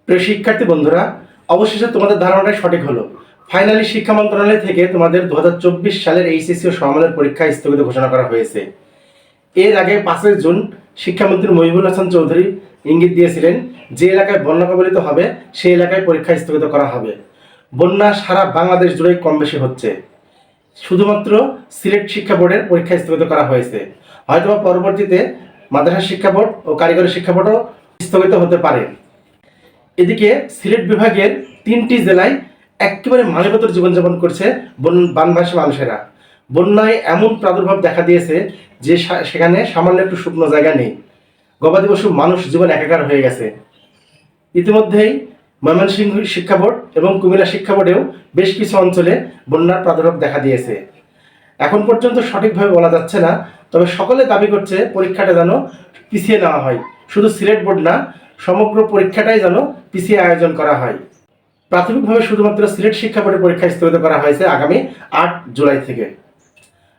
প্রিয় শিক্ষার্থী বন্ধুরা, অবশেষে তোমাদের ধারণাটাই সঠিক হলো। ফাইনালি শিক্ষা মন্ত্রণালয় থেকে তোমাদের 2024 সালের এইচএসসি ও সমমানের পরীক্ষা স্থগিত ঘোষণা করা হয়েছে। এর আগে 5 জুন শিক্ষামন্ত্রী মহিবুল হাসান চৌধুরী ইঙ্গিত দিয়েছিলেন যে এলাকায় বন্যা কবলিত হবে সেই এলাকায় পরীক্ষা স্থগিত করা হবে। বন্যা সারা বাংলাদেশ জুড়েই কম বেশি হচ্ছে, শুধুমাত্র সিলেট শিক্ষা বোর্ডের পরীক্ষা স্থগিত করা হয়েছে। হয়তো পরবর্তীতে মাদ্রাসা শিক্ষা বোর্ড ও কারিগরি শিক্ষা বোর্ডও স্থগিত হতে পারে। এদিকে সিলেট বিভাগের 3টি জেলায় একেবারে মানবেতর জীবনযাপন করছে বানভাসী মানুষেরা। বন্যায় এমন প্রাদুর্ভাব দেখা দিয়েছে যে সেখানে সামান্য একটু শুকনো জায়গা নেই। গবাদি পশু মানুষ জীবন একাকার হয়ে গেছে। ইতিমধ্যেই ময়মনসিংহ শিক্ষা বোর্ড এবং কুমিল্লা শিক্ষা বোর্ডেও বেশ কিছু অঞ্চলে বন্যার প্রাদুর্ভাব দেখা দিয়েছে। এখন পর্যন্ত সঠিকভাবে বলা যাচ্ছে না, তবে সকলে দাবি করছে পরীক্ষাটা যেন পিছিয়ে নেওয়া হয়। শুধু সিলেট বোর্ড না, সমগ্র পরীক্ষাটাই যেন পিছিয়ে আয়োজন করা হয়। প্রাথমিকভাবে শুধুমাত্র সিলেট শিক্ষা বোর্ডের পরীক্ষা স্থগিত করা হয়েছে আগামী 8 জুলাই থেকে।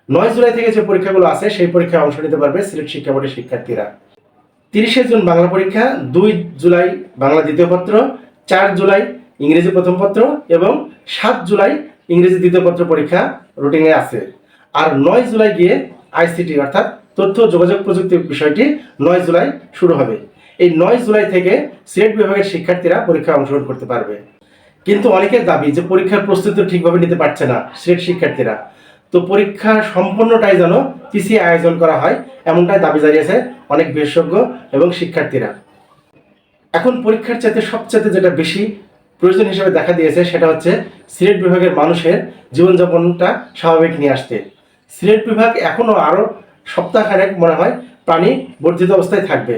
9 জুলাই থেকে যে পরীক্ষাগুলো আছে সেই পরীক্ষায় অংশ নিতে পারবে সিলেট শিক্ষা বোর্ডের শিক্ষার্থীরা। 30 জুন বাংলা পরীক্ষা, 2 জুলাই বাংলা দ্বিতীয় পত্র, 4 জুলাই ইংরেজি প্রথম পত্র এবং 7 জুলাই ইংরেজি দ্বিতীয় পত্র পরীক্ষা রুটিনে আছে। আর 9 জুলাই গিয়ে আইসিটি অর্থাৎ তথ্য যোগাযোগ প্রযুক্তি বিষয়টি 9 জুলাই শুরু হবে। এই 9 জুলাই থেকে সিলেট বিভাগের শিক্ষার্থীরা পরীক্ষায় অংশগ্রহণ করতে পারবে। কিন্তু অনেকের দাবি যে পরীক্ষার প্রস্তুতি ঠিকভাবে নিতে পারছে না সিলেট শিক্ষার্থীরা, তো পরীক্ষা সম্পূর্ণটাই যেন পিছিয়ে আয়োজন করা হয় এমনটাই দাবি জানিয়েছে অনেক বিশেষজ্ঞ এবং শিক্ষার্থীরা। এখন পরীক্ষার চাইতে সবচেয়ে যেটা বেশি প্রয়োজন হিসেবে দেখা দিয়েছে সেটা হচ্ছে সিলেট বিভাগের মানুষের জীবনযাপনটা স্বাভাবিক নিয়ে আসতে। সিলেট বিভাগ এখনও আরও সপ্তাহখানেক মনে হয় পানি বর্ধিত অবস্থায় থাকবে।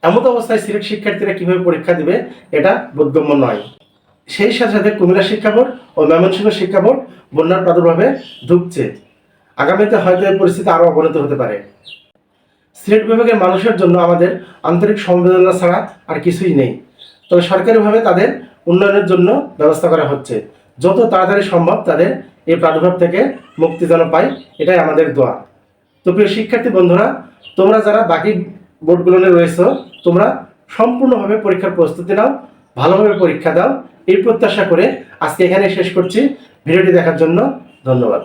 এমত অবস্থায় সিলেট শিক্ষার্থীরা কিভাবে পরীক্ষা দিবে এটা বোধগম্য নয়। সেই সাথে সাথে কুমিল্লা শিক্ষা বোর্ড ও ময়মনসিংহ শিক্ষা বোর্ড বন্যার প্রাদুর্ভাবে ঢুকছে। আগামীতে হয়তো এই পরিস্থিতি আরও অবনতি হতে পারে। সিলেট বিভাগের মানুষের জন্য আমাদের আন্তরিক সমবেদনা ছাড়া আর কিছুই নেই। তবে সরকারিভাবে তাদের উন্নয়নের জন্য ব্যবস্থা করা হচ্ছে। যত তাড়াতাড়ি সম্ভব তাদের এই প্রাদুর্ভাব থেকে মুক্তি যেন পায়, এটাই আমাদের দোয়া। তো প্রিয় শিক্ষার্থী বন্ধুরা, তোমরা যারা বাকি বোর্ডগুলো রয়েছে তোমরা সম্পূর্ণভাবে পরীক্ষার প্রস্তুতি নাও, ভালোভাবে পরীক্ষা দাও, এই প্রত্যাশা করে আজকে এখানে শেষ করছি। ভিডিওটি দেখার জন্য ধন্যবাদ।